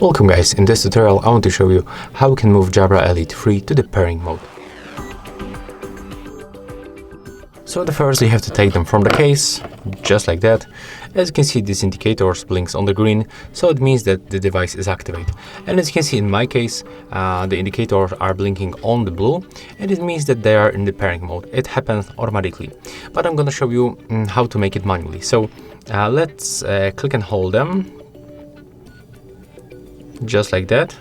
Welcome guys, in this tutorial I want to show you how we can move Jabra Elite 3 to the pairing mode. So first you have to take them from the case, just like that. As you can see, this indicator blinks on the green, so it means that the device is activated. And as you can see in my case, the indicators are blinking on the blue, and it means that they are in the pairing mode. It happens automatically, but I'm gonna show you how to make it manually. So let's click and hold them. Just like that.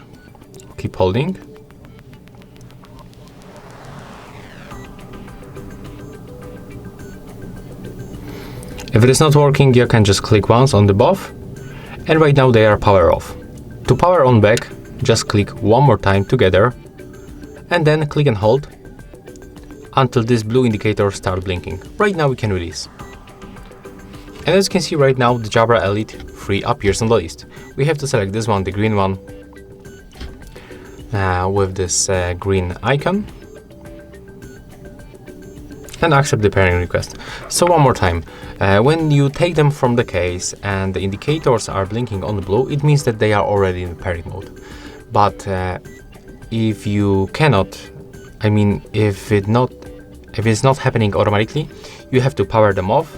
Keep holding. If it is not working, you can just click once on the both, and right now they are power off. To power on back, just click one more time together, and then click and hold until this blue indicator starts blinking. Right now we can release. And as you can see right now, the Jabra Elite 3 appears on the list. We have to select this one, the green one, with this green icon, and accept the pairing request. So one more time, when you take them from the case and the indicators are blinking on the blue, it means that they are already in pairing mode. But if you cannot, if it's not happening automatically, you have to power them off,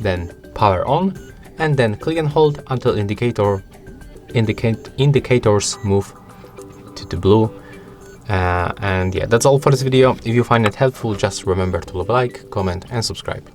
then power on, and then click and hold until indicators move to the blue. And yeah, that's all for this video. If you find it helpful, just remember to leave a like, comment and subscribe.